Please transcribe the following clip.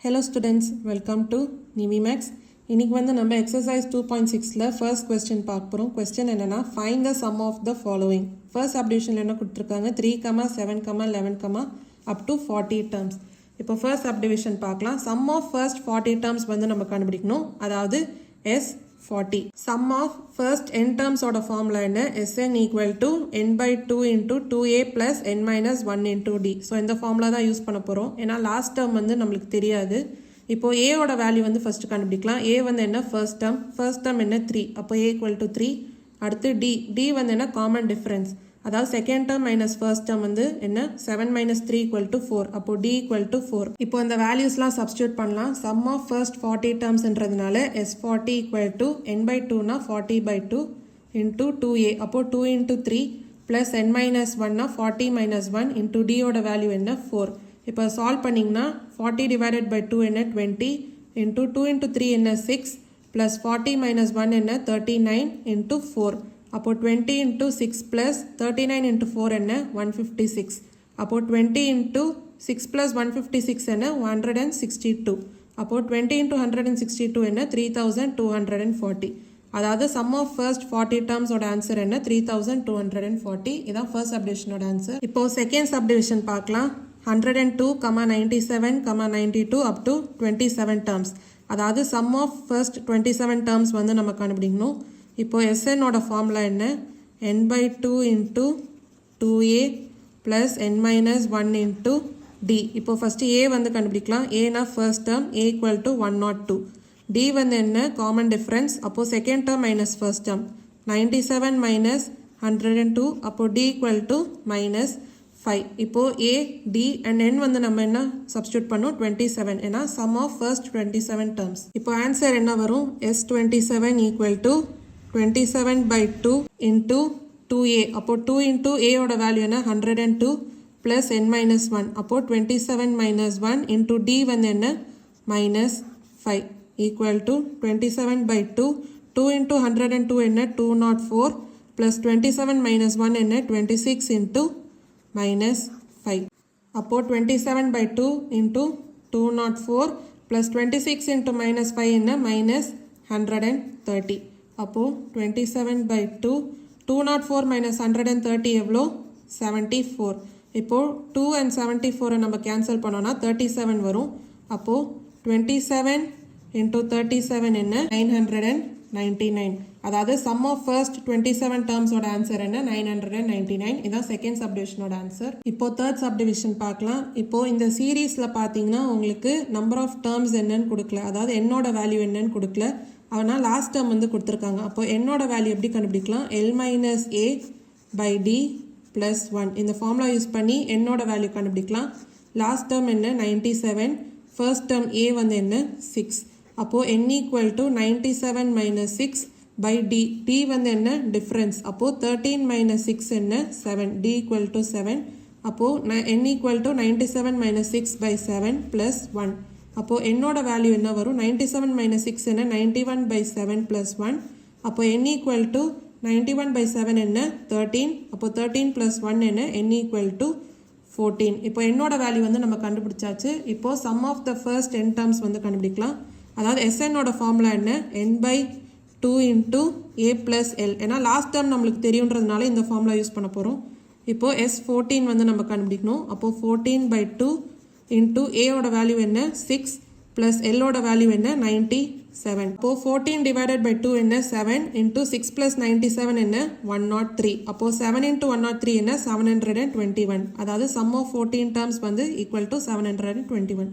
Hello students, welcome to NiveMaths. இன்னைக்கு வந்து நம்ம exercise 2.6ல first question பார்க்க போறோம். question என்னன்னா find the sum of the following. first subdivisionல என்ன கொடுத்திருக்காங்க 3, 7, 11, up to 40 terms. இப்போ first subdivision பார்க்கலாம். sum of first 40 terms வந்து நம்ம கண்டுபிடிக்கணும். அதாவது S40. sum of first n terms ஓட formula என்ன Sn equal to n by 2 into 2a plus n minus 1 into d. So இந்த formula தான் யூஸ் பண்ண போகிறோம். ஏன்னா லாஸ்ட் டேர்ம் வந்து நம்மளுக்கு தெரியாது. இப்போ a ஓட வேல்யூ வந்து ஃபர்ஸ்ட் கண்டுபிடிக்கலாம். a வந்து என்ன ஃபர்ஸ்ட் டேர்ம் என்ன 3. அப்போ a equal to 3. அடுத்து d வந்து என்ன காமன் டிஃபரன்ஸ். அதாவது second term minus first term வந்து என்ன 7 minus 3 equal to 4. அப்போ d equal to 4. இப்போ இந்த வேல்யூஸ்லாம் சப்ஸ்டியூட் பண்ணலாம். sum of first 40 termsன்றதுனால S40 equal to n by 2 னா 40 by 2 into 2a. அப்போ 2 into 3 plus n minus 1 னா 40 minus 1 into d ஓட வேல்யூ என்ன 4. இப்போ சால்வ் பண்ணிங்கன்னா 40 divided by 2 என்ன 20 into 2 into 3 என்ன 6 plus 40 minus 1 என்ன 39 into 4. அப்போ 20 into 6 plus 39 into 4 என்ன 156. அப்போ 20 into 6 plus 156 என்ன 162. அப்போ 20 into 162 என்ன 3240. அதாவது sum of first 40 terms ஓட ஆன்சர் என்ன 3240. இதான் first subdivision ஓட ஆன்சர். இப்போ second subdivision பார்க்கலாம். 102, 97, 92 up to 27 terms. அதாவது sum of first 27 terms வந்து நம்ம கண்டுபிடிக்கணும். இப்போ Sn ஓட ஃபார்முலா என்ன n by 2 into 2a plus n minus 1 into d. இப்போ ஃபர்ஸ்ட் a வந்து கண்டுபிடிக்கலாம். a னா first term a equal to 102. d வந்து என்ன காமன் டிஃபரன்ஸ். அப்போ second term minus first term 97 minus 102. அப்போ d equal to minus 5. இப்போ a d and n வந்து நம்ம என்ன சப்ஸ்டியூட் பண்ணோம் 27. ஏன்னா sum of first 27 terms. இப்போ ஆன்சர் என்ன வரும் S27 equal to 27 by 2 into 2a. அப்போ 2 into a ஓட வேல்யூ என்ன 102 plus n minus 1. அப்போ 27 minus 1 into d வந்து என்ன minus 5 equal to 27 by 2. 2 into 102 என்ன 204 plus 27 minus 1 என்ன 26 into minus 5. அப்போ 27 by 2 into 204 plus 26 into minus 5 என்ன minus 130. அப்போ 27 by 2 204 minus 130 எவ்வளோ 74. இப்போ 2 and 74 நம்ம கேன்சல் பண்ணோம்னா 37 வரும். அப்போ 27 into 37 என்ன 999. அதாவது sum of first 27 terms ஓட ஆன்சர் என்ன 999. இதான் செகண்ட் சப்டிவிஷனோட ஆன்சர். இப்போ தேர்ட் சப்டிவிஷன் பார்க்கலாம். இப்போ இந்த சீரீஸ்ல பார்த்தீங்கன்னா உங்களுக்கு நம்பர் ஆஃப் டேர்ம்ஸ் என்னன்னு கொடுக்கல. அதாவது என்னோட வேல்யூ என்னன்னு கொடுக்கல. ஆனால் லாஸ்ட் டேர்ம் வந்து கொடுத்துருக்காங்க. அப்போ என்னோட வேல்யூ எப்படி கண்டுபிடிக்கலாம் L minus a by d plus 1. இந்த ஃபார்முலா யூஸ் பண்ணி என்னோட வேல்யூ கண்டுபிடிக்கலாம். லாஸ்ட் டேர்ம் என்ன 97. ஃபர்ஸ்ட் டேர்ம் a வந்து என்ன 6. அப்போது n equal to 97 minus 6 by d. d வந்து என்ன டிஃப்ரென்ஸ். அப்போது 13 minus 6 என்ன 7. d equal to 7. அப்போது n equal to 97 minus 6 by 7 plus 1. அப்போது என்னோட வேல்யூ என்ன வரும் 97 minus 6 என்ன 91 by 7 plus 1. அப்போ n equal to 91 by 7 என்ன 13. அப்போ 13 plus 1 என்ன n equal to 14. இப்போ என்னோட வேல்யூ வந்து நம்ம கண்டுபிடிச்சாச்சு. இப்போ sum of the first n terms வந்து கண்டுபிடிக்கலாம். அதாவது Sn ஓட ஃபார்முலா என்ன n by 2 into a plus l. ஏன்னா லாஸ்ட் டேர்ம் நம்மளுக்கு தெரியுன்றதுனால இந்த ஃபார்முலா யூஸ் பண்ண போகிறோம். இப்போ S14 வந்து நம்ம கண்டுபிடிக்கணும். அப்போது 14 by 2 into a ஓட வேல்யூ என்ன 6 plus l ஓட வேல்யூ என்ன 97. அப்போ 14 divided by 2 என்ன 7 into 6 plus 97 என்ன 103. அப்போ 7 into 103 என்ன 721. அதாவது sum of 14 terms வந்து equal to 721.